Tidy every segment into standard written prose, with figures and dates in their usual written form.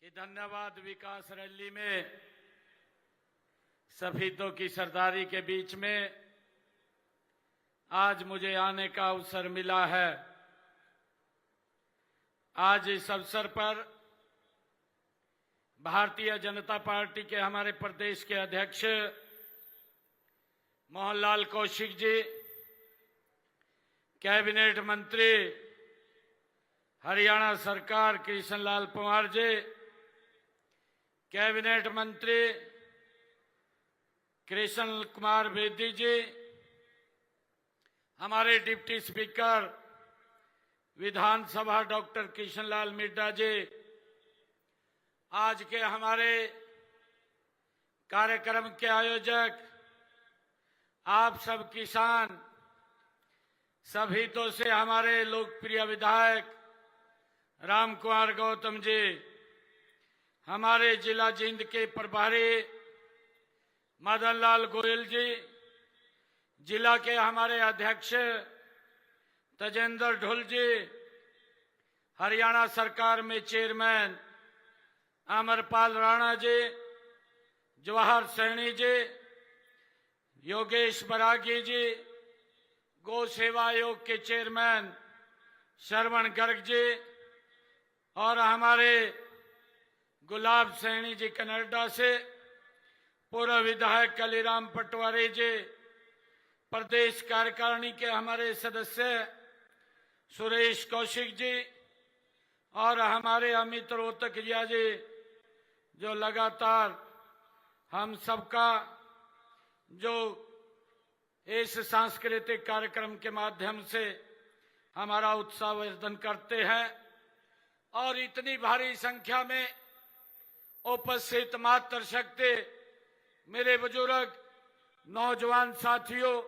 कि धन्यवाद विकास रैली में शहीदों की सरदारी के बीच में आज मुझे आने का अवसर मिला है। आज इस अवसर पर भारतीय जनता पार्टी के हमारे प्रदेश के अध्यक्ष मोहनलाल कौशिक जी, कैबिनेट मंत्री हरियाणा सरकार कृष्णलाल पंवार जी, कैबिनेट मंत्री कृष्ण कुमार बेदी जी, हमारे डिप्टी स्पीकर विधानसभा डॉक्टर कृष्णलाल मिड्डा जी, आज के हमारे कार्यक्रम के आयोजक, आप सब किसान, सभी तो से हमारे लोकप्रिय विधायक राम कुमार गौतम जी, हमारे जिला जींद के प्रभारी मदन लाल गोयल जी, जिला के हमारे अध्यक्ष तजेंद्र ढोल जी, हरियाणा सरकार में चेयरमैन अमरपाल राणा जी, जवाहर सैनी जी, योगेश बरागी जी, गौ सेवा आयोग के चेयरमैन श्रवण गर्ग जी और हमारे गुलाब सैनी जी कनाडा से, पूर्व विधायक कलीराम पटवारी जी, प्रदेश कार्यकारिणी के हमारे सदस्य सुरेश कौशिक जी और हमारे अमित रोहतकिया जी, जो लगातार हम सबका जो इस सांस्कृतिक कार्यक्रम के माध्यम से हमारा उत्साहवर्धन करते हैं और इतनी भारी संख्या में उपस्थित मातृशक्ति, मेरे बुजुर्ग नौजवान साथियों,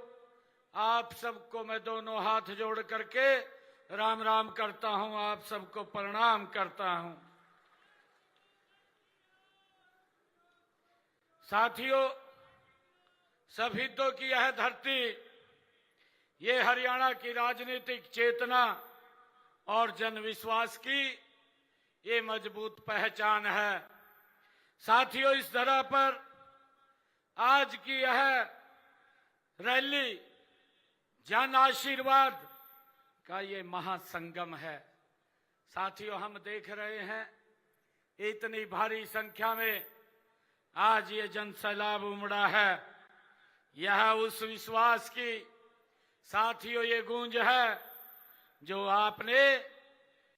आप सबको मैं दोनों हाथ जोड़ करके राम राम करता हूं, आप सबको प्रणाम करता हूं। साथियों, शहीदों की यह धरती, ये हरियाणा की राजनीतिक चेतना और जनविश्वास की ये मजबूत पहचान है। साथियों, इस धरा पर आज की यह रैली जन आशीर्वाद का ये महासंगम है। साथियों, हम देख रहे हैं इतनी भारी संख्या में आज ये जन सैलाब उमड़ा है। यह उस विश्वास की साथियों ये गूंज है जो आपने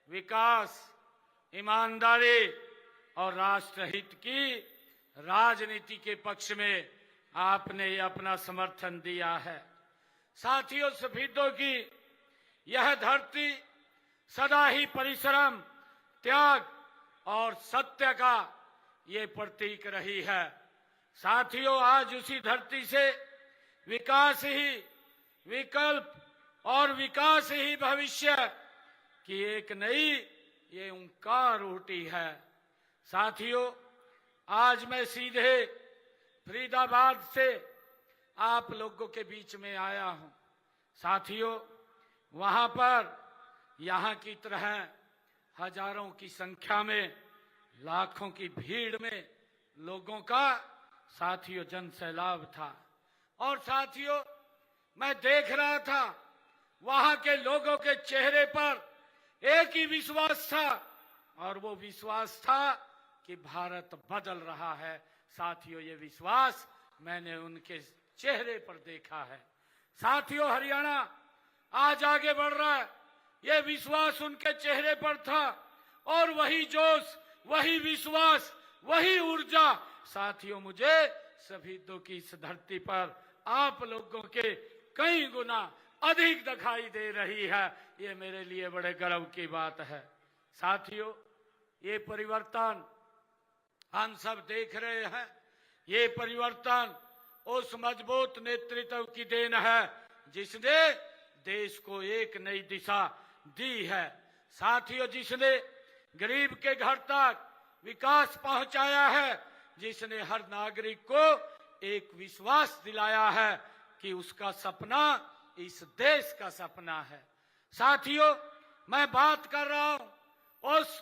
विकास, ईमानदारी और राष्ट्रहित की राजनीति के पक्ष में आपने अपना समर्थन दिया है। साथियों, शहीदों की यह धरती सदा ही परिश्रम, त्याग और सत्य का ये प्रतीक रही है। साथियों, आज उसी धरती से विकास ही विकल्प और विकास ही भविष्य की एक नई ये ओंकार उठी है। साथियों, आज मैं सीधे फरीदाबाद से आप लोगों के बीच में आया हूं। साथियों, वहां पर यहां की तरह हजारों की संख्या में, लाखों की भीड़ में लोगों का साथियों जन सैलाब था। और साथियों, मैं देख रहा था वहां के लोगों के चेहरे पर एक ही विश्वास था और वो विश्वास था कि भारत बदल रहा है। साथियों, ये विश्वास मैंने उनके चेहरे पर देखा है। साथियों, हरियाणा आज आगे बढ़ रहा है, ये विश्वास उनके चेहरे पर था और वही जोश, वही विश्वास, वही ऊर्जा साथियों मुझे शहीदों की इस धरती पर आप लोगों के कई गुना अधिक दिखाई दे रही है। ये मेरे लिए बड़े गर्व की बात है। साथियों, ये परिवर्तन हम सब देख रहे हैं। ये परिवर्तन उस मजबूत नेतृत्व की देन है जिसने देश को एक नई दिशा दी है। साथियों, जिसने गरीब के घर तक विकास पहुंचाया है, जिसने हर नागरिक को एक विश्वास दिलाया है कि उसका सपना इस देश का सपना है। साथियों, मैं बात कर रहा हूं उस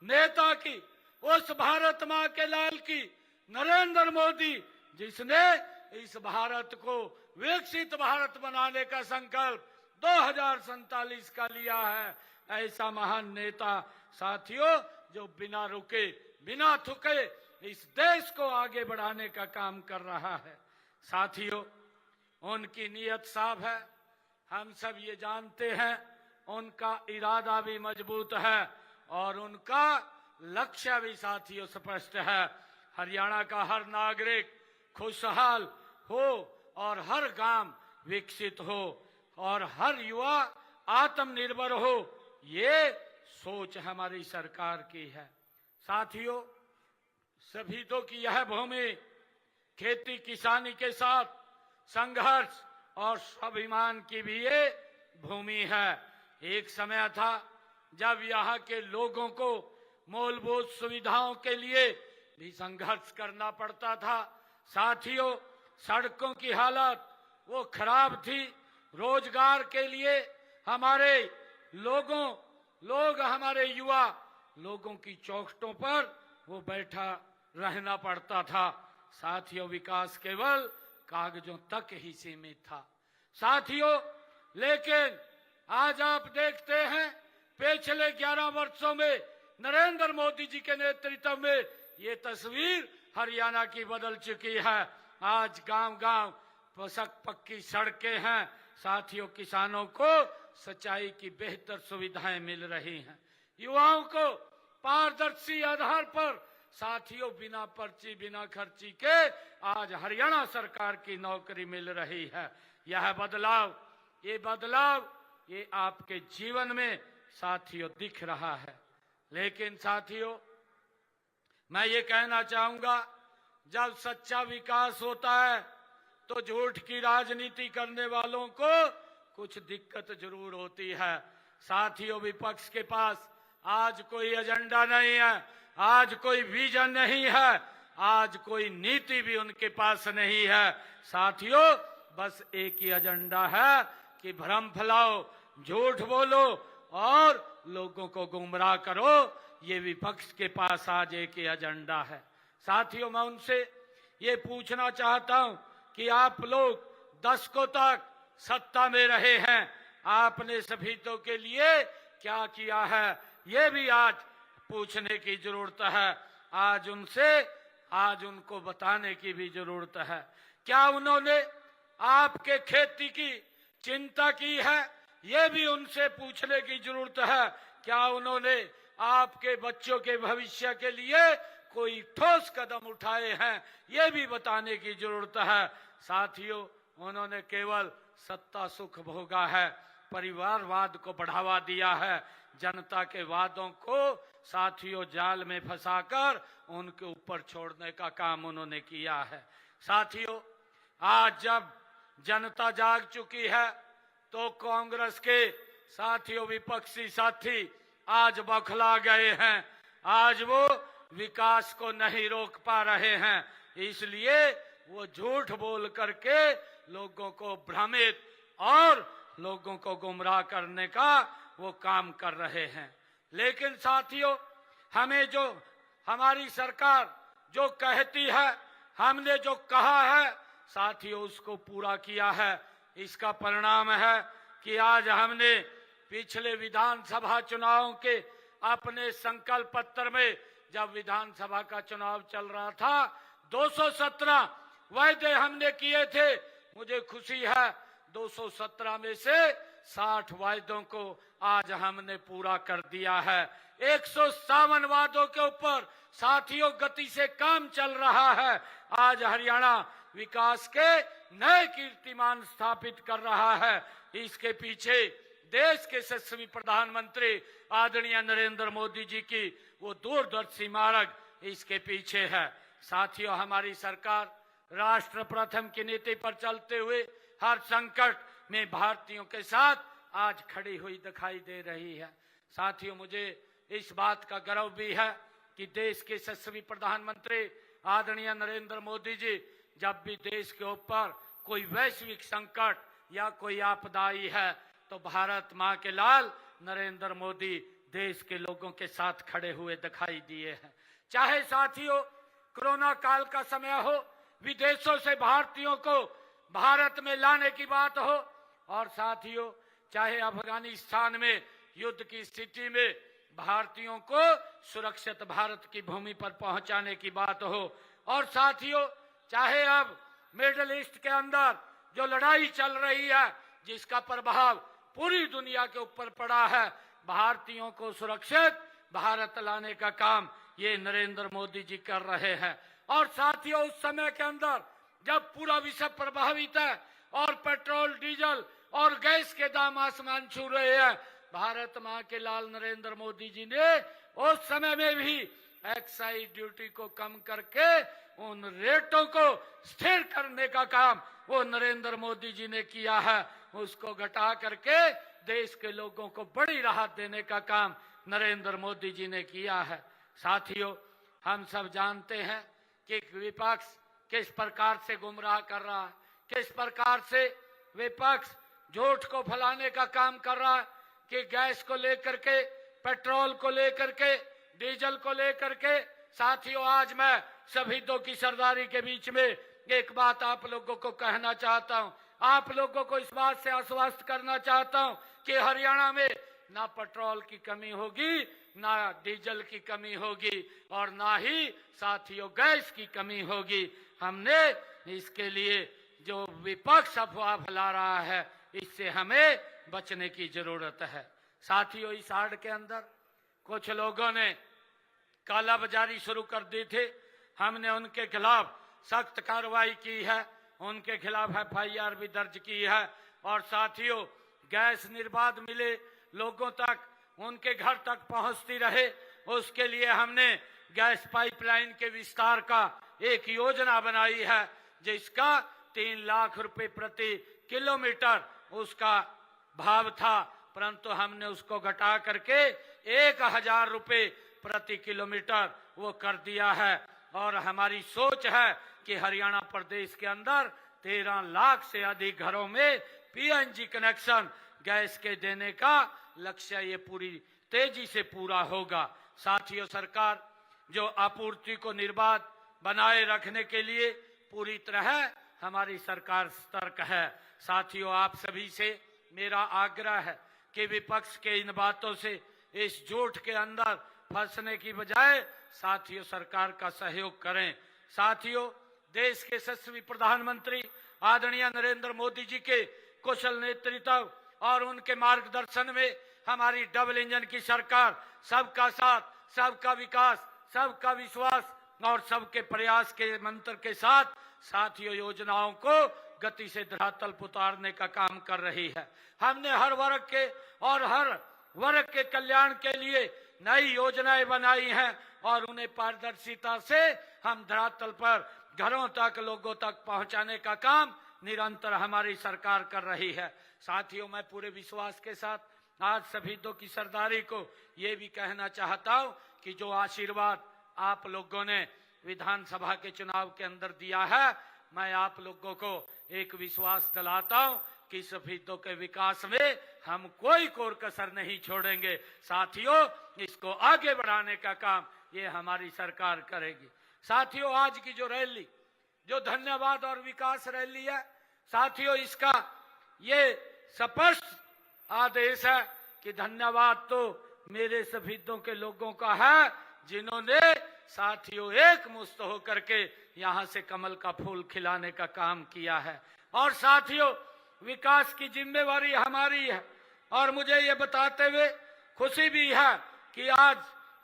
नेता की उस भारत मां के लाल की, नरेंद्र मोदी, जिसने इस भारत को विकसित भारत बनाने का संकल्प 2047 का लिया है, ऐसा महान नेता साथियों, जो बिना रुके बिना थके इस देश को आगे बढ़ाने का काम कर रहा है। साथियों, उनकी नीयत साफ है, हम सब ये जानते हैं। उनका इरादा भी मजबूत है और उनका लक्ष्य भी साथियों स्पष्ट है। हरियाणा का हर नागरिक खुशहाल हो और हर गांव विकसित हो और हर युवा आत्मनिर्भर हो, ये सोच हमारी सरकार की है। साथियों, शहीदों की यह भूमि खेती किसानी के साथ संघर्ष और स्वाभिमान की भी ये भूमि है। एक समय था जब यहाँ के लोगों को मूलभूत सुविधाओं के लिए भी संघर्ष करना पड़ता था। साथियों, सड़कों की हालत वो खराब थी। रोजगार के लिए हमारे हमारे युवा लोगों की चौखटों पर वो बैठा रहना पड़ता था। साथियों, विकास केवल कागजों तक ही सीमित था। साथियों, लेकिन आज आप देखते हैं पिछले 11 वर्षों में नरेंद्र मोदी जी के नेतृत्व में ये तस्वीर हरियाणा की बदल चुकी है। आज गांव-गांव पक्की सड़कें हैं। साथियों, किसानों को सिंचाई की बेहतर सुविधाएं मिल रही हैं। युवाओं को पारदर्शी आधार पर साथियों बिना पर्ची बिना खर्ची के आज हरियाणा सरकार की नौकरी मिल रही है। यह बदलाव ये आपके जीवन में साथियों दिख रहा है। लेकिन साथियों, मैं ये कहना चाहूंगा, जब सच्चा विकास होता है तो झूठ की राजनीति करने वालों को कुछ दिक्कत जरूर होती है। साथियों, विपक्ष के पास आज कोई एजेंडा नहीं है, आज कोई विजन नहीं है, आज कोई नीति भी उनके पास नहीं है। साथियों, बस एक ही एजेंडा है कि भ्रम फैलाओ, झूठ बोलो और लोगों को गुमराह करो। ये विपक्ष के पास आज एक ही एजेंडा है। साथियों, मैं उनसे ये पूछना चाहता हूं कि आप लोग दशकों तक सत्ता में रहे हैं, आपने शहीदों के लिए क्या किया है, ये भी आज पूछने की जरूरत है। आज उनको बताने की भी जरूरत है। क्या उन्होंने आपके खेती की चिंता की है, ये भी उनसे पूछने की जरूरत है। क्या उन्होंने आपके बच्चों के भविष्य के लिए कोई ठोस कदम उठाए हैं, ये भी बताने की जरूरत है। साथियों, उन्होंने केवल सत्ता सुख भोगा है, परिवारवाद को बढ़ावा दिया है, जनता के वादों को साथियों जाल में फंसाकर उनके ऊपर छोड़ने का काम उन्होंने किया है। साथियों, आज जब जनता जाग चुकी है तो कांग्रेस के साथियों विपक्षी साथी आज बौखला गए हैं। आज वो विकास को नहीं रोक पा रहे हैं, इसलिए वो झूठ बोल करके लोगों को भ्रमित और लोगों को गुमराह करने का वो काम कर रहे हैं। लेकिन साथियों, हमारी सरकार जो कहती है, हमने जो कहा है साथियों उसको पूरा किया है। इसका परिणाम है कि आज हमने पिछले विधानसभा चुनाव के अपने संकल्प पत्र में, जब विधानसभा का चुनाव चल रहा था, 217 वायदे हमने किए थे। मुझे खुशी है 217 में से 60 वायदों को आज हमने पूरा कर दिया है। 157 वादों के ऊपर साथियों गति से काम चल रहा है। आज हरियाणा विकास के नए कीर्तिमान स्थापित कर रहा है। इसके पीछे देश के यशस्वी प्रधानमंत्री आदरणीय नरेंद्र मोदी जी की वो दूरदर्शी मार्ग इसके पीछे है। साथियों, हमारी सरकार राष्ट्र प्रथम की नीति पर चलते हुए हर संकट में भारतीयों के साथ आज खड़ी हुई दिखाई दे रही है। साथियों, मुझे इस बात का गर्व भी है कि देश के यशस्वी प्रधानमंत्री आदरणीय नरेंद्र मोदी जी जब भी देश के ऊपर कोई वैश्विक संकट या कोई आपदा आई है तो भारत मां के लाल नरेंद्र मोदी देश के लोगों के साथ खड़े हुए दिखाई दिए हैं। चाहे साथियों कोरोना काल का समय हो, विदेशों से भारतीयों को भारत में लाने की बात हो, और साथियों चाहे अफगानिस्तान में युद्ध की स्थिति में भारतीयों को सुरक्षित भारत की भूमि पर पहुंचाने की बात हो, और साथियों चाहे अब मिडिल ईस्ट के अंदर जो लड़ाई चल रही है जिसका प्रभाव पूरी दुनिया के ऊपर पड़ा है, भारतीयों को सुरक्षित भारत लाने का काम ये नरेंद्र मोदी जी कर रहे हैं। और साथियों उस समय के अंदर जब पूरा विश्व प्रभावित है और पेट्रोल डीजल और गैस के दाम आसमान छू रहे हैं, भारत मां के लाल नरेंद्र मोदी जी ने उस समय में भी एक्साइज ड्यूटी को कम करके उन रेटों को स्थिर करने का काम वो नरेंद्र मोदी जी ने किया है। उसको घटा करके देश के लोगों को बड़ी राहत देने का काम नरेंद्र मोदी जी ने किया है। साथियों हम सब जानते हैं कि विपक्ष किस प्रकार से गुमराह कर रहा है, किस प्रकार से विपक्ष झूठ को फैलाने का काम कर रहा है कि गैस को लेकर के, पेट्रोल को लेकर के, डीजल को लेकर के। साथियों आज मैं शहीदों की सरदारी के बीच में एक बात आप लोगों को कहना चाहता हूं, आप लोगों को इस बात से आश्वस्त करना चाहता हूं कि हरियाणा में ना पेट्रोल की कमी होगी, ना डीजल की कमी होगी, और ना ही साथियों गैस की कमी होगी। हमने इसके लिए जो विपक्ष अफवाह फैला रहा है इससे हमें बचने की जरूरत है। साथियों इस हाड़ के अंदर कुछ लोगों ने कालाबाजारी शुरू कर दी थी, हमने उनके खिलाफ सख्त कार्रवाई की है, उनके खिलाफ FIR भी दर्ज की है। और साथियों गैस निर्बाध मिले लोगों तक, उनके घर तक पहुंचती रहे, उसके लिए हमने गैस पाइपलाइन के विस्तार का एक योजना बनाई है जिसका 3 लाख रुपए प्रति किलोमीटर उसका भाव था, परंतु हमने उसको घटा करके 1000 रुपए प्रति किलोमीटर वो कर दिया है। और हमारी सोच है कि हरियाणा प्रदेश के अंदर 13 लाख से अधिक घरों में PNG कनेक्शन गैस के देने का लक्ष्य ये पूरी तेजी से पूरा होगा। साथियों सरकार जो आपूर्ति को निर्बाध बनाए रखने के लिए पूरी तरह हमारी सरकार सतर्क है। साथियों आप सभी से मेरा आग्रह है कि विपक्ष के इन बातों से, इस झूठ के अंदर फंसने की बजाय साथियों सरकार का सहयोग करें। साथियों देश के यशस्वी प्रधानमंत्री आदरणीय नरेंद्र मोदी जी के कुशल नेतृत्व और उनके मार्गदर्शन में हमारी डबल इंजन की सरकार सबका साथ, सबका विकास, सबका विश्वास और सबके प्रयास के मंत्र के साथ साथियों योजनाओं को गति से धरातल पर उतारने का काम कर रही है। हमने हर वर्ग के और हर वर्ग के कल्याण के लिए नई योजनाएं बनाई हैं और उन्हें पारदर्शिता से हम धरातल पर घरों तक, लोगों तक पहुंचाने का काम निरंतर हमारी सरकार कर रही है। साथियों मैं पूरे विश्वास के साथ आज शहीदों की सरदारी को ये भी कहना चाहता हूं कि जो आशीर्वाद आप लोगों ने विधानसभा के चुनाव के अंदर दिया है, मैं आप लोगों को एक विश्वास दिलाता हूं कि शहीदों के विकास में हम कोई कोर कसर नहीं छोड़ेंगे। साथियों इसको आगे बढ़ाने का काम ये हमारी सरकार करेगी। साथियों आज की जो रैली, जो धन्यवाद और विकास रैली है, साथियों इसका ये स्पष्ट आदेश है कि धन्यवाद तो मेरे शहीदों के लोगों का है जिन्होंने साथियों एक मुस्त होकर के यहाँ से कमल का फूल खिलाने का काम किया है। और साथियों विकास की जिम्मेवारी हमारी है और मुझे ये बताते हुए खुशी भी है कि आज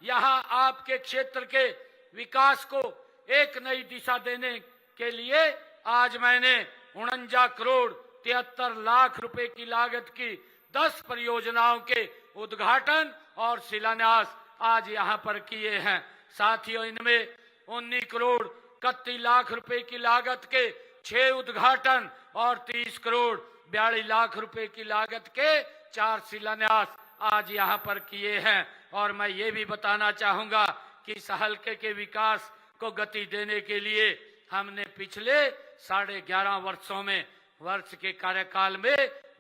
यहाँ आपके क्षेत्र के विकास को एक नई दिशा देने के लिए आज मैंने 49 करोड़ 73 लाख रुपए की लागत की 10 परियोजनाओं के उद्घाटन और शिलान्यास आज यहाँ पर किए हैं। साथियों इनमें 19 करोड़ 31 लाख रुपए की लागत के 6 उद्घाटन और 30 करोड़ 42 लाख रुपए की लागत के 4 शिलान्यास आज यहाँ पर किए हैं। और मैं ये भी बताना चाहूंगा कि इस हल्के के विकास को गति देने के लिए हमने पिछले 11.5 वर्षों में, वर्ष के कार्यकाल में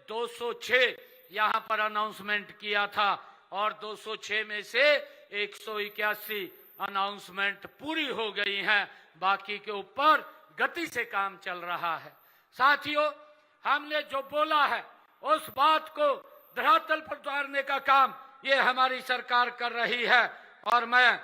206 यहाँ पर अनाउंसमेंट किया था और 206 में से 181 अनाउंसमेंट पूरी हो गई हैं, बाकी के ऊपर गति से काम चल रहा है। साथियों, हमने जो बोला है उस बात को धरातल पर उतारने का काम ये हमारी सरकार कर रही है। और मैं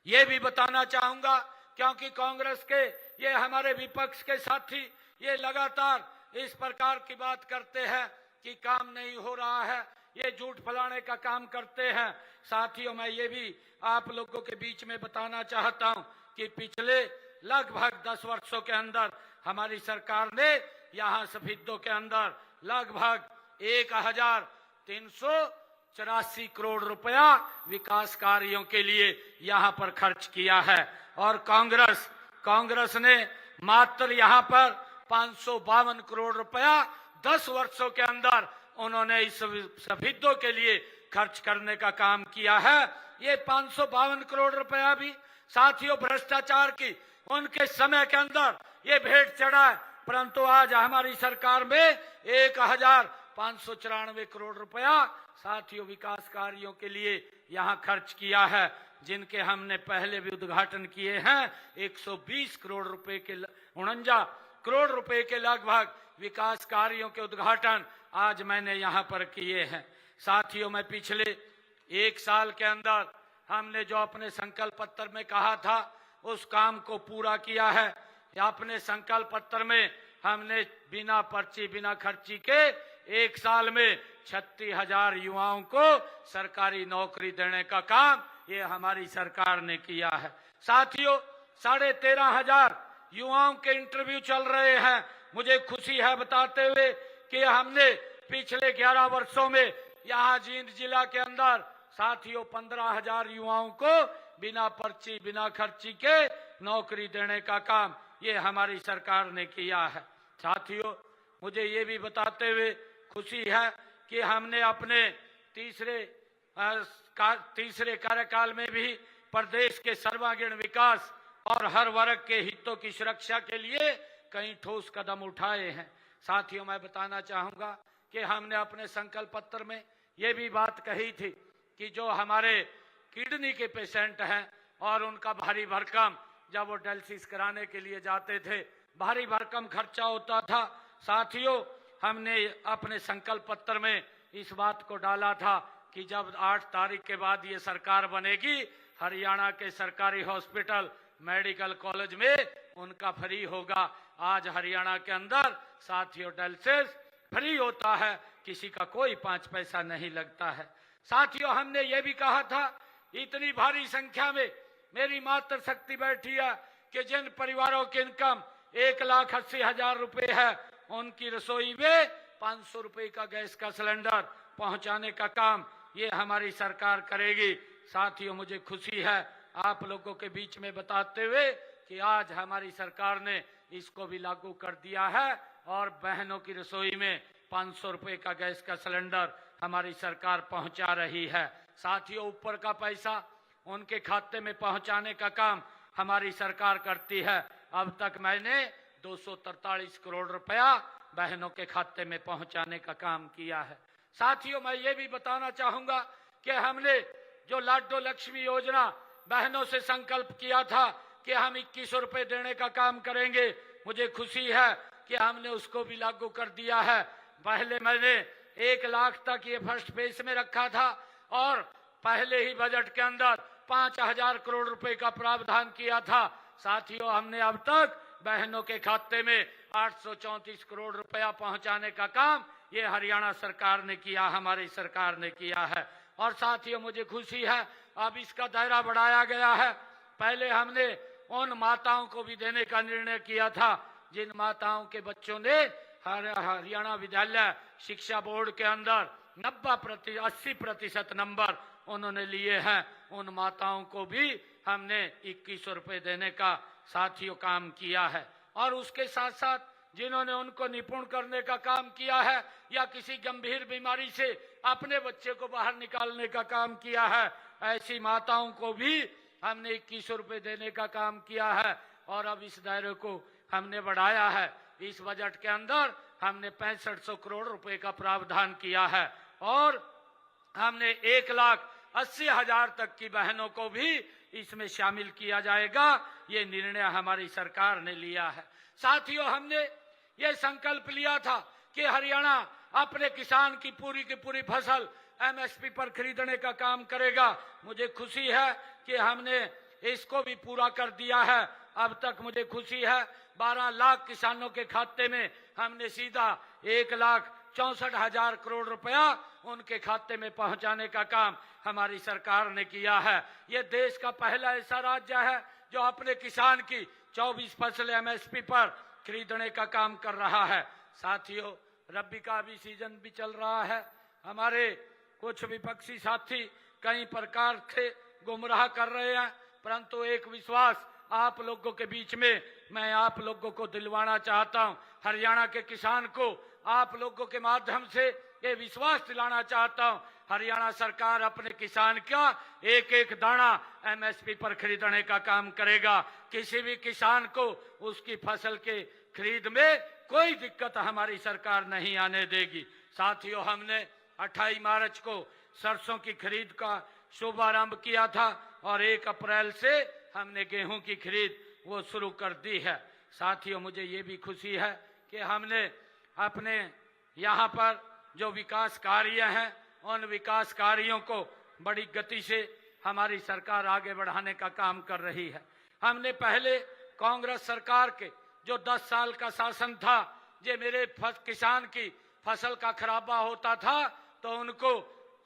ये भी बताना चाहूंगा, क्योंकि कांग्रेस के ये हमारे विपक्ष के साथी ये लगातार इस प्रकार की बात करते हैं कि काम नहीं हो रहा है, ये झूठ फैलाने का काम करते हैं। साथियों, मैं ये भी आप लोगों के बीच में बताना चाहता हूं कि पिछले लगभग 10 वर्षों के अंदर हमारी सरकार ने यहाँ सफेदों के अंदर लगभग 1384 करोड़ रुपया विकास कार्यों के लिए यहाँ पर खर्च किया है। और कांग्रेस ने मात्र यहाँ पर 552 करोड़ रुपया 10 वर्षों के अंदर उन्होंने इस सफेदों के लिए खर्च करने का काम किया है। ये 552 करोड़ रुपया भी साथियों भ्रष्टाचार की उनके समय के अंदर ये भेंट चढ़ा है, परंतु आज हमारी सरकार में 1594 करोड़ रुपया साथियों विकास कार्यों के लिए यहाँ खर्च किया है, जिनके हमने पहले भी उद्घाटन किए हैं। 120 करोड़ रुपए के 49 करोड़ रुपए के लगभग विकास कार्यों के उद्घाटन आज मैंने यहाँ पर किए हैं। साथियों, मैं पिछले 1 साल के अंदर हमने जो अपने संकल्प पत्र में कहा था उस काम को पूरा किया है। अपने संकल्प पत्र में हमने बिना पर्ची बिना खर्ची के 1 साल में 36,000 युवाओं को सरकारी नौकरी देने का काम ये हमारी सरकार ने किया है। साथियों, 13,500 युवाओं के इंटरव्यू चल रहे हैं। मुझे खुशी है बताते हुए कि हमने पिछले 11 वर्षों में यहाँ जींद जिला के अंदर साथियों 15,000 युवाओं को बिना पर्ची बिना खर्ची के नौकरी देने का काम ये हमारी सरकार ने किया है। साथियों, मुझे ये भी बताते हुए खुशी है कि हमने अपने तीसरे कार्यकाल में भी प्रदेश के सर्वांगीण विकास और हर वर्ग के हितों की सुरक्षा के लिए कई ठोस कदम उठाए हैं। साथियों, मैं बताना चाहूंगा कि हमने अपने संकल्प पत्र में ये भी बात कही थी कि जो हमारे किडनी के पेशेंट हैं और उनका भारी भरकम जब वो डायलिसिस कराने के लिए जाते थे भारी भरकम खर्चा होता था। साथियों, हमने अपने संकल्प पत्र में इस बात को डाला था कि जब 8 तारीख के बाद ये सरकार बनेगी, हरियाणा के सरकारी हॉस्पिटल मेडिकल कॉलेज में उनका फ्री होगा। आज हरियाणा के अंदर साथियों डायलिसिस फ्री होता है, किसी का कोई 5 पैसा नहीं लगता है। साथियों, हमने ये भी कहा था इतनी भारी संख्या में मेरी मातृशक्ति बैठी है कि जिन परिवारों की इनकम 1,80,000 रुपए है उनकी रसोई में 500 रुपए का गैस का सिलेंडर पहुंचाने का काम ये हमारी सरकार करेगी। साथियों, मुझे खुशी है आप लोगों के बीच में बताते हुए कि आज हमारी सरकार ने इसको भी लागू कर दिया है और बहनों की रसोई में 500 रुपए का गैस का सिलेंडर हमारी सरकार पहुंचा रही है। साथियों, ऊपर का पैसा उनके खाते में पहुंचाने का काम हमारी सरकार करती है। अब तक मैंने 243 करोड़ रुपया बहनों के खाते में पहुंचाने का काम किया है। साथियों, मैं ये भी बताना चाहूंगा कि हमने जो लाडो लक्ष्मी योजना बहनों से संकल्प किया था कि हम 2100 रुपए देने का काम करेंगे, मुझे खुशी है कि हमने उसको भी लागू कर दिया है। पहले मैंने 1 लाख तक ये फर्स्ट फेज में रखा था और पहले ही बजट के अंदर 5,000 करोड़ रुपए का प्रावधान किया था। साथियों, हमने अब तक बहनों के खाते में 834 करोड़ रुपया पहुंचाने का काम ये हरियाणा सरकार ने किया, हमारी सरकार ने किया है। और साथियों, मुझे खुशी है अब इसका दायरा बढ़ाया गया है। पहले हमने उन माताओं को भी देने का निर्णय किया था जिन माताओं के बच्चों ने हरियाणा विद्यालय शिक्षा बोर्ड के अंदर 80% नंबर उन्होंने लिए हैं। उन माताओं को भी हमने 2100 रुपए देने का साथियों काम किया है। और उसके साथ साथ जिन्होंने उनको निपुण करने का काम किया है या किसी गंभीर बीमारी से अपने बच्चे को बाहर निकालने का काम किया है, ऐसी माताओं को भी हमने 2100 रुपए देने का काम किया है। और अब इस दायरे को हमने बढ़ाया है। इस बजट के अंदर हमने 6500 करोड़ रुपए का प्रावधान किया है और हमने 1,80,000 तक की बहनों को भी इसमें शामिल किया जाएगा। ये निर्णय हमारी सरकार ने लिया है। साथियों, हमने ये संकल्प लिया था कि हरियाणा अपने किसान की पूरी फसल एमएसपी पर खरीदने का काम करेगा। मुझे खुशी है कि हमने इसको भी पूरा कर दिया है। अब तक मुझे खुशी है 12 लाख किसानों के खाते में हमने सीधा 1,64,000 करोड़ रुपया उनके खाते में पहुंचाने का काम हमारी सरकार ने किया है। ये देश का पहला ऐसा राज्य है जो अपने किसान की 24 फसल एमएसपी पर खरीदने का काम कर रहा है। साथियों, रबी का भी सीजन भी चल रहा है। हमारे कुछ विपक्षी साथी कई प्रकार से गुमराह कर रहे हैं, परंतु एक विश्वास आप लोगों के बीच में मैं आप लोगों को दिलवाना चाहता हूं। हरियाणा के किसान को आप लोगों के माध्यम से ये विश्वास दिलाना चाहता हूं, हरियाणा सरकार अपने किसान का एक एक दाना एमएसपी पर खरीदने का काम करेगा। किसी भी किसान को उसकी फसल के खरीद में कोई दिक्कत हमारी सरकार नहीं आने देगी। साथियों, हमने 28 मार्च को सरसों की खरीद का शुभारंभ किया था और 1 अप्रैल से हमने गेहूं की खरीद वो शुरू कर दी है। साथियों, मुझे ये भी खुशी है कि हमने अपने यहाँ पर जो विकास कार्य हैं उन विकास कार्यों को बड़ी गति से हमारी सरकार आगे बढ़ाने का काम कर रही है। हमने पहले कांग्रेस सरकार के जो 10 साल का शासन था, जे मेरे किसान की फसल का खराबा होता था तो उनको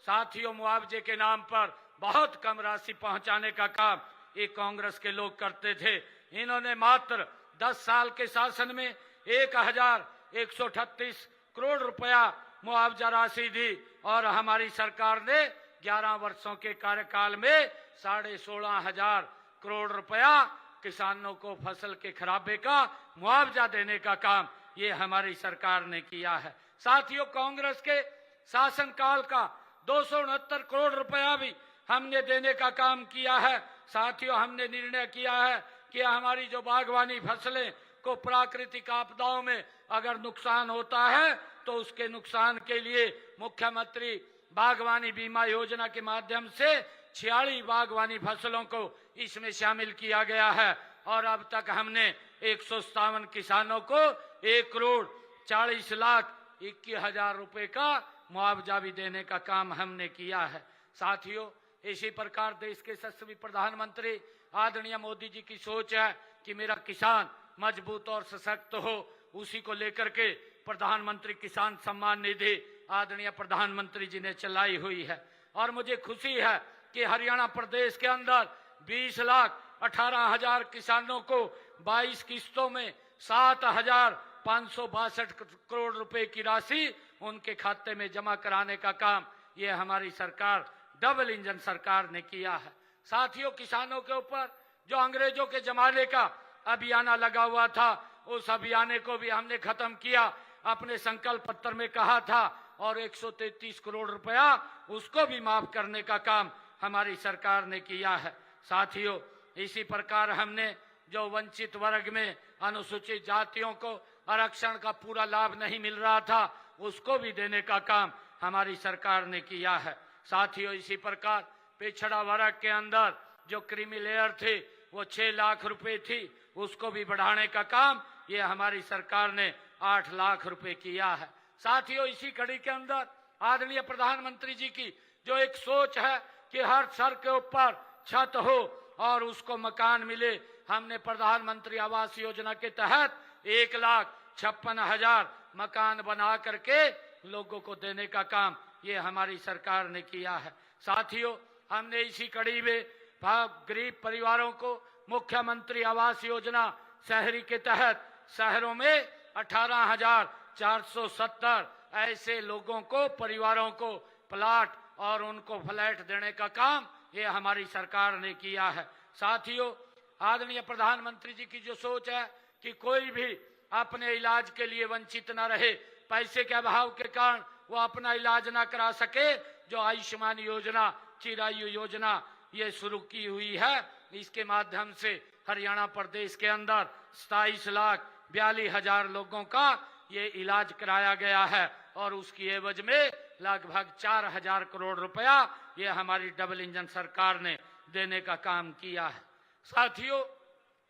साथियों मुआवजे के नाम पर बहुत कम राशि पहुंचाने का काम ये कांग्रेस के लोग करते थे। इन्होंने मात्र 10 साल के शासन में 1,138 करोड़ रुपया मुआवजा राशि दी और हमारी सरकार ने 11 वर्षों के कार्यकाल में 16,500 करोड़ रुपया किसानों को फसल के खराबे का मुआवजा देने का काम ये हमारी सरकार ने किया है। साथियों, कांग्रेस के शासनकाल का 269 करोड़ रुपया भी हमने देने का काम किया है। साथियों, हमने निर्णय किया है कि हमारी जो बागवानी फसलें को प्राकृतिक आपदाओं में अगर नुकसान होता है तो उसके नुकसान के लिए मुख्यमंत्री बागवानी बीमा योजना के माध्यम से 46 बागवानी फसलों को इसमें शामिल किया गया है और अब तक हमने 157 किसानों को 1,40,21,000 रुपए का मुआवजा भी देने का काम हमने किया है। साथियों, इसी प्रकार देश के यशस्वी प्रधानमंत्री आदरणीय मोदी जी की सोच है कि मेरा किसान मजबूत और सशक्त हो। उसी को लेकर के प्रधानमंत्री किसान सम्मान निधि आदरणीय प्रधानमंत्री जी ने चलाई हुई है और मुझे खुशी है कि हरियाणा प्रदेश के अंदर 20,18,000 किसानों को 22 किस्तों में 7,562 करोड़ रुपए की राशि उनके खाते में जमा कराने का काम ये हमारी सरकार डबल इंजन सरकार ने किया है। साथियों, किसानों के ऊपर जो अंग्रेजों के जमाने का अभियान लगा हुआ था उस अभियान को भी हमने खत्म किया, अपने संकल्प पत्र में कहा था और 133 करोड़ रुपया उसको भी माफ करने का काम हमारी सरकार ने किया है। साथियों, इसी प्रकार हमने जो वंचित वर्ग में अनुसूचित जातियों को आरक्षण का पूरा लाभ नहीं मिल रहा था उसको भी देने का काम हमारी सरकार ने किया है। साथियों, इसी प्रकार पिछड़ा वर्ग के अंदर जो क्रीमी लेयर थी वो 6 लाख रुपए थी, उसको भी बढ़ाने का काम ये हमारी सरकार ने 8 लाख रुपए किया है। साथियों, इसी कड़ी के अंदर आदरणीय प्रधानमंत्री जी की जो एक सोच है कि हर सर के ऊपर छत हो और उसको मकान मिले, हमने प्रधानमंत्री आवास योजना के तहत 1,56,000 मकान बना करके लोगों को देने का काम ये हमारी सरकार ने किया है। साथियों, हमने इसी कड़ी में गरीब परिवारों को मुख्यमंत्री आवास योजना शहरी के तहत शहरों में 18,470 ऐसे लोगों को परिवारों को प्लाट और उनको फ्लैट देने का काम ये हमारी सरकार ने किया है। साथियों, आदरणीय प्रधानमंत्री जी की जो सोच है कि कोई भी अपने इलाज के लिए वंचित न रहे, पैसे के अभाव के कारण वो अपना इलाज ना करा सके, जो आयुष्मान योजना चिरायु योजना ये शुरू की हुई है, इसके माध्यम से हरियाणा प्रदेश के अंदर 27,42,000 लोगों का ये इलाज कराया गया है और उसकी एवज में लगभग 4,000 करोड़ रुपया ये हमारी डबल इंजन सरकार ने देने का काम किया है। साथियों,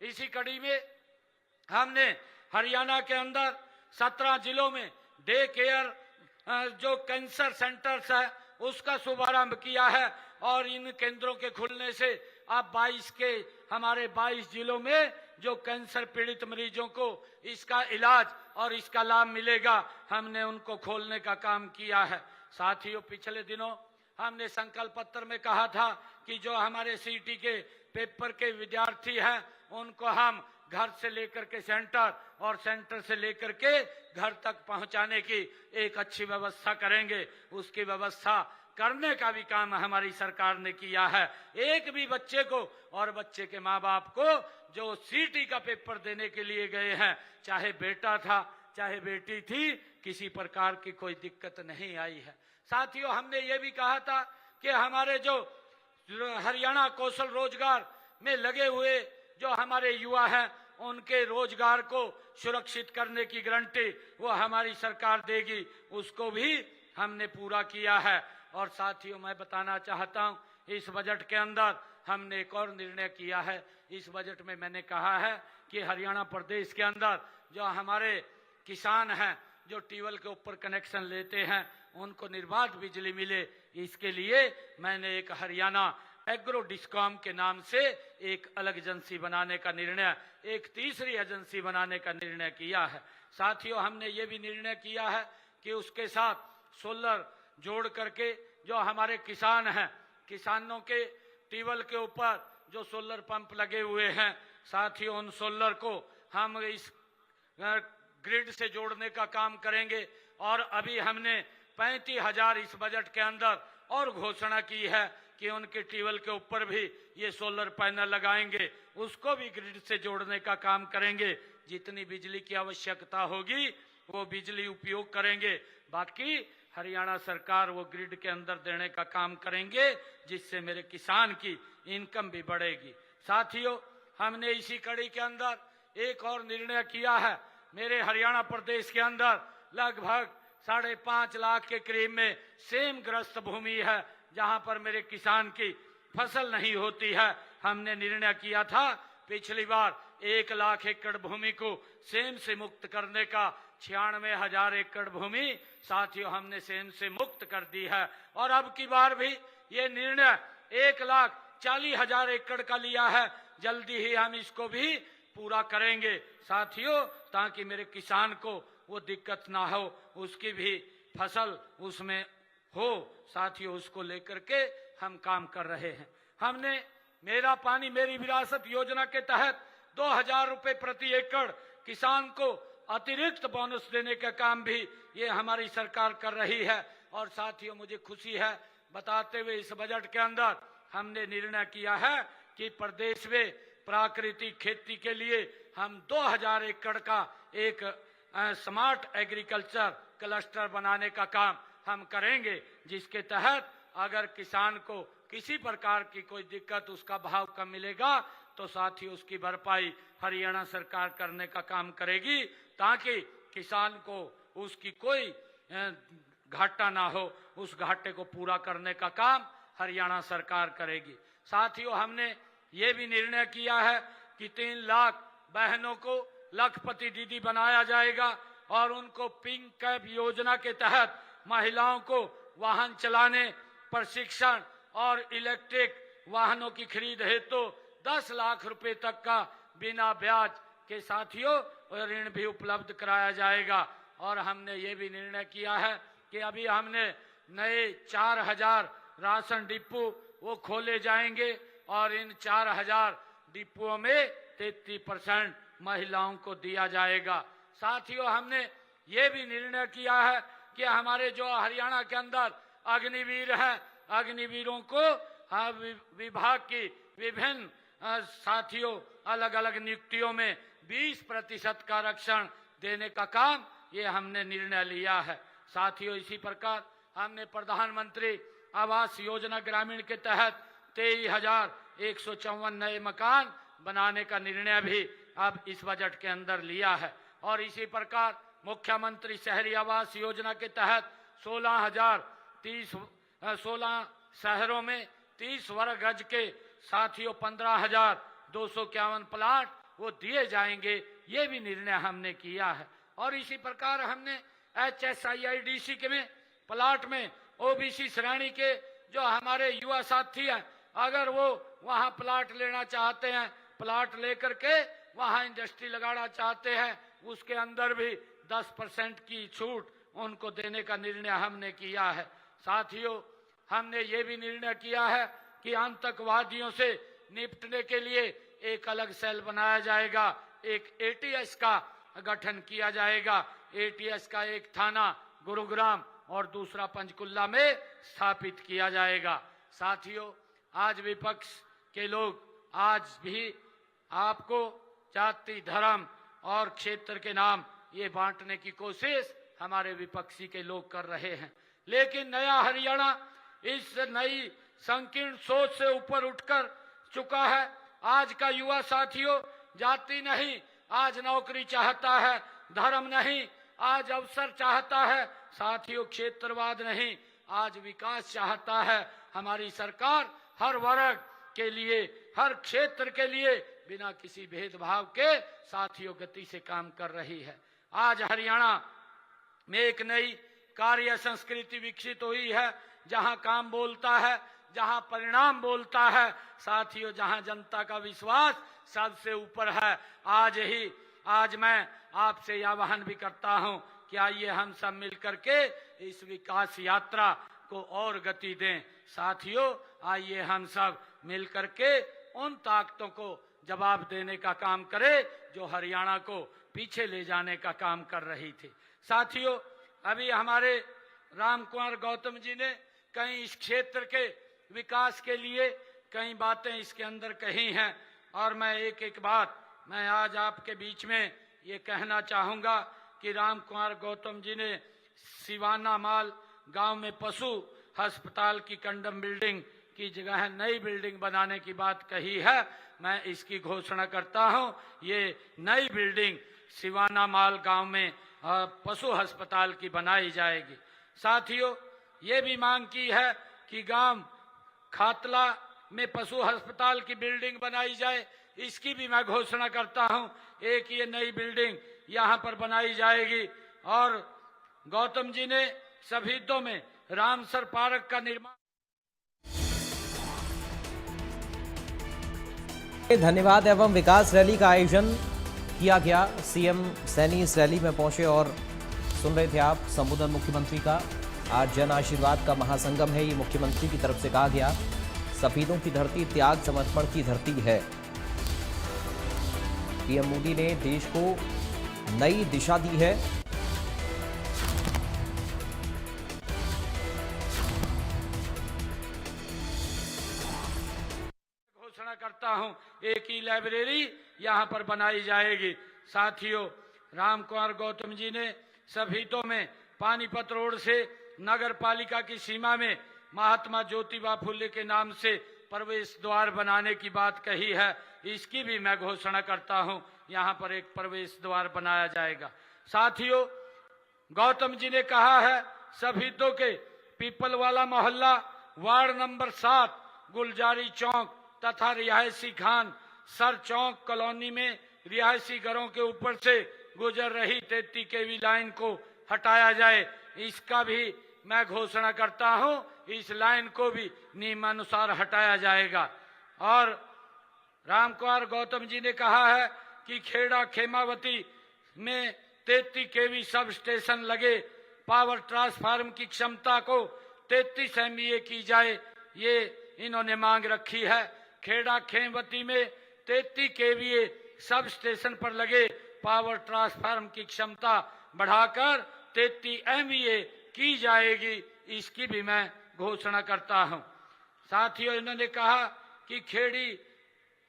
इसी कड़ी में हमने हरियाणा के अंदर 17 जिलों में डे केयर जो कैंसर सेंटर्स है उसका शुभारंभ किया है और इन केंद्रों के खुलने से अब 22 जिलों में जो कैंसर पीड़ित मरीजों को इसका इलाज और इसका लाभ मिलेगा, हमने उनको खोलने का काम किया है। साथियों, पिछले दिनों हमने संकल्प पत्र में कहा था कि जो हमारे सीटी के पेपर के विद्यार्थी हैं उनको हम घर से लेकर के सेंटर और सेंटर से लेकर के घर तक पहुंचाने की एक अच्छी व्यवस्था करेंगे। उसकी व्यवस्था करने का भी काम हमारी सरकार ने किया है। एक भी बच्चे को और बच्चे के माँ बाप को जो सीटी का पेपर देने के लिए गए हैं, चाहे बेटा था चाहे बेटी थी, किसी प्रकार की कोई दिक्कत नहीं आई है। साथियों, हमने ये भी कहा था कि हमारे जो हरियाणा कौशल रोजगार में लगे हुए जो हमारे युवा हैं उनके रोजगार को सुरक्षित करने की गारंटी वो हमारी सरकार देगी, उसको भी हमने पूरा किया है। और साथियों, मैं बताना चाहता हूं, इस बजट के अंदर हमने एक और निर्णय किया है। इस बजट में मैंने कहा है कि हरियाणा प्रदेश के अंदर जो हमारे किसान हैं जो ट्यूबवेल के ऊपर कनेक्शन लेते हैं उनको निर्बाध बिजली मिले, इसके लिए मैंने एक हरियाणा एग्रो डिस्कॉम के नाम से एक अलग एजेंसी बनाने का निर्णय, एक तीसरी एजेंसी बनाने का निर्णय किया है। साथियों, हमने ये भी निर्णय किया है कि उसके साथ सोलर जोड़ करके जो हमारे किसान हैं, किसानों के ट्यूबवेल के ऊपर जो सोलर पंप लगे हुए हैं, साथियों उन सोलर को हम इस ग्रिड से जोड़ने का काम करेंगे। और अभी हमने 35,000 इस बजट के अंदर और घोषणा की है कि उनके ट्यूबवेल के ऊपर भी ये सोलर पैनल लगाएंगे, उसको भी ग्रिड से जोड़ने का काम करेंगे। जितनी बिजली की आवश्यकता होगी वो बिजली उपयोग करेंगे, बाकी हरियाणा सरकार वो ग्रिड के अंदर देने का काम करेंगे, जिससे मेरे किसान की इनकम भी बढ़ेगी। साथियों, हमने इसी कड़ी के अंदर एक और निर्णय किया है। मेरे हरियाणा प्रदेश के अंदर लगभग 5.5 लाख के करीब में सेम ग्रस्त भूमि है जहां पर मेरे किसान की फसल नहीं होती है। हमने निर्णय किया था पिछली बार 1 लाख एकड़ भूमि को सेम से मुक्त करने का। 96,000 एकड़ भूमि साथियों हमने सेम से मुक्त कर दी है और अब की बार भी ये निर्णय 1,40,000 एकड़ का लिया है। जल्दी ही हम इसको भी पूरा करेंगे साथियों, ताकि मेरे किसान को वो दिक्कत ना हो, उसकी भी फसल उसमें हो। साथियों, उसको लेकर के हम काम कर रहे हैं। हमने मेरा पानी मेरी विरासत योजना के तहत 2,000 रुपए प्रति एकड़ किसान को अतिरिक्त बोनस देने का काम भी ये हमारी सरकार कर रही है। और साथियों, मुझे खुशी है बताते हुए इस बजट के अंदर हमने निर्णय किया है कि प्रदेश में प्राकृतिक खेती के लिए हम 2,000 एकड़ का एक स्मार्ट एग्रीकल्चर क्लस्टर बनाने का काम हम करेंगे, जिसके तहत अगर किसान को किसी प्रकार की कोई दिक्कत, उसका भाव कम मिलेगा तो साथ ही उसकी भरपाई हरियाणा सरकार करने का काम करेगी, ताकि किसान को उसकी कोई घाटा ना हो। उस घाटे को पूरा करने का काम हरियाणा सरकार करेगी। साथियों, हमने ये भी निर्णय किया है कि 3 लाख बहनों को लखपति दीदी बनाया जाएगा और उनको पिंक कैप योजना के तहत महिलाओं को वाहन चलाने, प्रशिक्षण और इलेक्ट्रिक वाहनों की खरीद हेतु 10 लाख रुपए तक का बिना ब्याज के साथियों ऋण भी उपलब्ध कराया जाएगा। और हमने ये भी निर्णय किया है कि अभी हमने नए 4,000 राशन डिपो वो खोले जाएंगे और इन 4,000 डिपोओं में 33% महिलाओं को दिया जाएगा। साथियों, हमने ये भी निर्णय किया है कि हमारे जो हरियाणा के अंदर अग्निवीर हैं, अग्निवीरों को विभाग की विभिन्न साथियों अलग अलग नियुक्तियों में 20% का आरक्षण देने का काम ये हमने निर्णय लिया है। साथियों, इसी प्रकार हमने प्रधानमंत्री आवास योजना ग्रामीण के तहत 23,154 नए मकान बनाने का निर्णय भी अब इस बजट के अंदर लिया है। और इसी प्रकार मुख्यमंत्री शहरी आवास योजना के तहत 16 शहरों में 30 वर्ग गज के साथियों 15,251 प्लाट वो दिए जाएंगे। ये भी निर्णय हमने किया है। और इसी प्रकार हमने HSIIDC के में प्लाट में OBC श्रेणी के जो हमारे युवा साथी हैं, अगर वो वहां प्लाट लेना चाहते हैं, प्लाट लेकर के वहां इंडस्ट्री लगाना चाहते हैं, उसके अंदर भी 10% की छूट उनको देने का निर्णय हमने किया है। साथियों, हमने ये भी निर्णय किया है कि आतंकवादियों से निपटने के लिए एक अलग सेल बनाया जाएगा, एक ATS का गठन किया जाएगा। ATS का एक थाना गुरुग्राम और दूसरा पंचकुला में स्थापित किया जाएगा। साथियों, आज विपक्ष के लोग आज भी आपको जाति, धर्म और क्षेत्र के नाम ये बांटने की कोशिश हमारे विपक्षी के लोग कर रहे हैं। लेकिन नया हरियाणा इस नई संकीर्ण सोच से ऊपर उठकर चुका है। आज का युवा साथियों जाति नहीं, आज नौकरी चाहता है, धर्म नहीं, आज अवसर चाहता है। साथियों, क्षेत्रवाद नहीं, आज विकास चाहता है। हमारी सरकार हर वर्ग के लिए, हर क्षेत्र के लिए बिना किसी भेदभाव के साथियों गति से काम कर रही है। आज हरियाणा में एक नई कार्य संस्कृति विकसित हुई है, जहां काम बोलता है, जहां परिणाम बोलता है। साथियों, जहां जनता का विश्वास सबसे ऊपर है। आज मैं आपसे आह्वान भी करता हूं कि आइए हम सब मिलकर के इस विकास यात्रा को और गति दें। साथियों, आइए हम सब मिलकर के उन ताकतों को जवाब देने का काम करें जो हरियाणा को पीछे ले जाने का काम कर रही थी। साथियों, अभी हमारे रामकुमार गौतम जी ने कई इस क्षेत्र के विकास के लिए कई बातें इसके अंदर कही हैं, और मैं एक एक बात मैं आज आपके बीच में ये कहना चाहूँगा कि रामकुमार गौतम जी ने सिवाना माल गांव में पशु अस्पताल की कंडम बिल्डिंग की जगह नई बिल्डिंग बनाने की बात कही है। मैं इसकी घोषणा करता हूं, ये नई बिल्डिंग सिवाना माल गांव में पशु अस्पताल की बनाई जाएगी। साथियों, ये भी मांग की है कि गांव खातला में पशु अस्पताल की बिल्डिंग बनाई जाए, इसकी भी मैं घोषणा करता हूं। एक ये नई बिल्डिंग यहां पर बनाई जाएगी। और गौतम जी ने शहीदों में रामसर पार्क का निर्माण। धन्यवाद एवं विकास रैली का आयोजन किया गया। सीएम सैनी इस रैली में पहुंचे और सुन रहे थे आप संबोधन मुख्यमंत्री का। आज जन आशीर्वाद का महासंगम है, ये मुख्यमंत्री की तरफ से कहा गया। शहीदों की धरती त्याग समर्पण की धरती है। पीएम मोदी ने देश को नई दिशा दी है। घोषणा करता हूं, एक ही लाइब्रेरी यहां पर बनाई जाएगी। साथियों, रामकुमार गौतम जी ने शहीदों में पानीपत रोड से नगर पालिका की सीमा में महात्मा ज्योतिबा फुले के नाम से प्रवेश द्वार बनाने की बात कही है। इसकी भी मैं घोषणा करता हूं, यहां पर एक प्रवेश द्वार बनाया जाएगा। साथियों, गौतम जी ने कहा है शहीदों के पीपलवाला मोहल्ला वार्ड नंबर 7 गुलजारी चौक तथा रिहायशी खान सर चौक कॉलोनी में रिहायशी घरों के ऊपर से गुजर रही 33 kV लाइन को हटाया जाए। इसका भी मैं घोषणा करता हूं, इस लाइन को भी नियमानुसार हटाया जाएगा। और रामकुमार गौतम जी ने कहा है कि खेड़ा खेमावती में 33 kV सब स्टेशन लगे, पावर ट्रांसफार्म की क्षमता को 33 MVA की जाए, ये इन्होंने मांग रखी है। खेड़ा खेमवती में 33 kVA सब स्टेशन पर लगे पावर ट्रांसफार्म की क्षमता बढ़ाकर 33 MVA की जाएगी, इसकी भी मैं घोषणा करता हूं। साथियों, इन्होंने कहा कि खेड़ी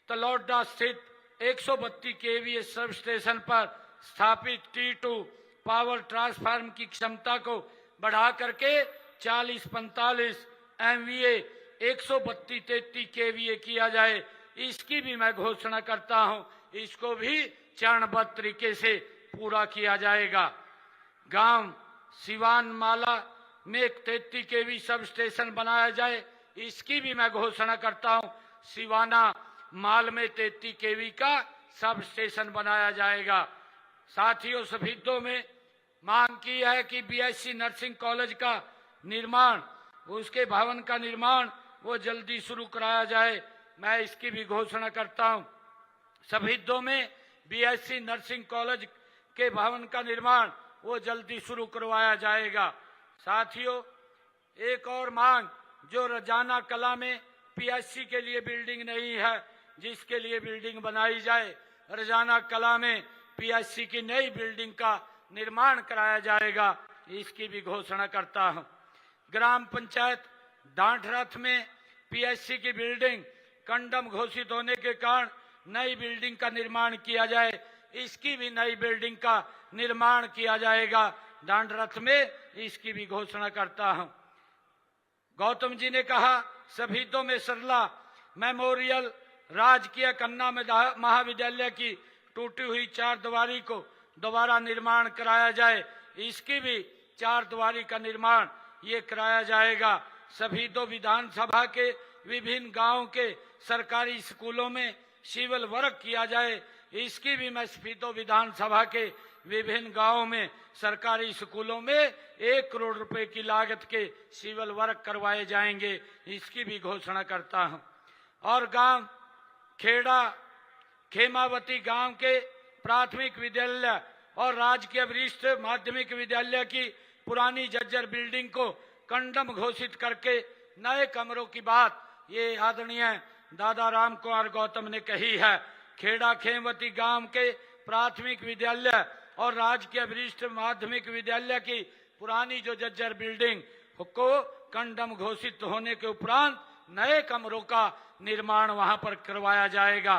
तलौडा स्थित 132 kVA सब स्टेशन पर स्थापित T2 पावर ट्रांसफार्म की क्षमता को बढ़ा करके 40-45 MVA 132-33 kVA किया जाए, इसकी भी मैं घोषणा करता हूं। इसको भी चरणबद्ध तरीके से पूरा किया जाएगा। गांव सिवान माला में एक 33 केवी सब स्टेशन बनाया जाए, इसकी भी मैं घोषणा करता हूं। सिवाना माल में 33 केवी का सब स्टेशन बनाया जाएगा। साथियों, सफीदों में मांग की है कि बीएससी नर्सिंग कॉलेज का निर्माण, उसके भवन का निर्माण वो जल्दी शुरू कराया जाए, मैं इसकी भी घोषणा करता हूं। सफीदों में बीएससी नर्सिंग कॉलेज के भवन का निर्माण वो जल्दी शुरू करवाया जाएगा। साथियों, एक और मांग, जो रजाना कला में पीएचसी के लिए बिल्डिंग नहीं है, जिसके लिए बिल्डिंग बनाई जाए। रजाना कला में पीएचसी की नई बिल्डिंग का निर्माण कराया जाएगा, इसकी भी घोषणा करता हूं। ग्राम पंचायत डांठरथ में पीएचसी की बिल्डिंग कंडम घोषित होने के कारण नई बिल्डिंग का निर्माण किया जाए, इसकी भी नई बिल्डिंग का निर्माण किया जाएगा डांठरथ में, इसकी भी घोषणा करता हूं। गौतम जी ने कहा सफीदों में सरला मेमोरियल राजकीय कन्या महाविद्यालय की टूटी हुई 4 दीवारी को दोबारा निर्माण कराया जाए, इसकी भी 4 दीवारी का निर्माण ये कराया जाएगा। सफीदों विधानसभा के विभिन्न गांवों के सरकारी स्कूलों में सिविल वर्क किया जाए, इसकी भी मैं सफीदों विधानसभा के विभिन्न गांवों में सरकारी स्कूलों में 1 करोड़ रुपए की लागत के सिविल वर्क करवाए जाएंगे, इसकी भी घोषणा करता हूं। और गांव खेड़ा खेमावती गांव के प्राथमिक विद्यालय और राजकीय वरिष्ठ माध्यमिक विद्यालय की पुरानी जर्जर बिल्डिंग को कंडम घोषित करके नए कमरों की बात ये आदरणीय दादा राम कुमार गौतम ने कही है। खेड़ा खेमवती गांव के प्राथमिक विद्यालय और राजकीय वरिष्ठ माध्यमिक विद्यालय की पुरानी जो जर्जर बिल्डिंग को कंडम घोषित होने के उपरांत नए कमरों का निर्माण वहां पर करवाया जाएगा।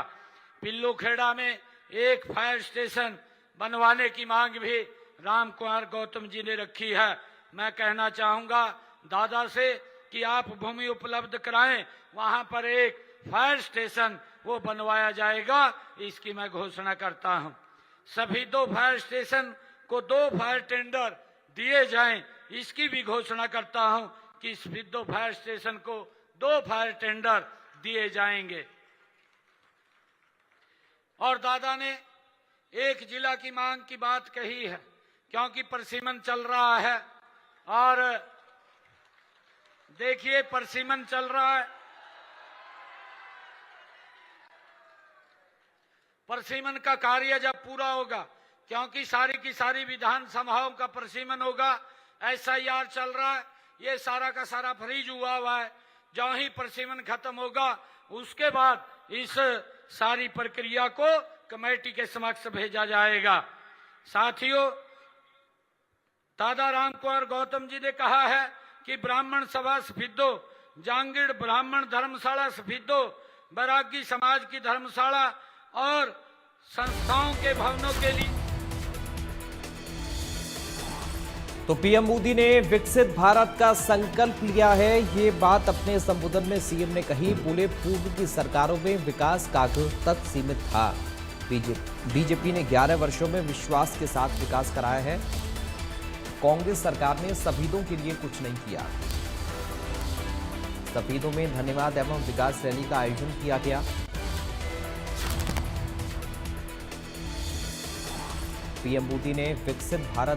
पिल्लू खेड़ा में एक फायर स्टेशन बनवाने की मांग भी राम कुमार गौतम जी ने रखी है। मैं कहना चाहूंगा दादा से कि आप भूमि उपलब्ध कराएं, वहां पर एक फायर स्टेशन वो बनवाया जाएगा, इसकी मैं घोषणा करता हूं। सभी 2 फायर स्टेशन को 2 फायर टेंडर दिए जाएं, इसकी भी घोषणा करता हूं कि सभी 2 फायर स्टेशन को 2 फायर टेंडर दिए जाएंगे। और दादा ने एक जिला की मांग की बात कही है, क्योंकि परसिमन चल रहा है और देखिए परसिमन चल रहा है, परसिमन का कार्य जब पूरा होगा, क्योंकि सारी की सारी विधानसभाओं का परसिमन होगा, एसआईआर चल रहा है, ये सारा का सारा फ्रीज हुआ है। जो ही परसिमन खत्म होगा उसके बाद इस सारी प्रक्रिया को कमेटी के समक्ष भेजा जाएगा। साथियों, दादा राम कुमार गौतम जी ने कहा है कि ब्राह्मण सभा सफीदों, जांगीड़ ब्राह्मण धर्मशाला सफीदों, बैरागी समाज की धर्मशाला और संस्थाओं के भवनों के लिए। तो पीएम मोदी ने विकसित भारत का संकल्प लिया है, ये बात अपने संबोधन में सीएम ने कही। बोले पूर्व की सरकारों में विकास कागज तक सीमित था, बीजेपी ने 11 वर्षों में विश्वास के साथ विकास कराया है। कांग्रेस सरकार ने सफीदों के लिए कुछ नहीं किया। सफीदों में धन्यवाद एवं विकास रैली का आयोजन किया गया। पीएम मोदी ने विकसित भारत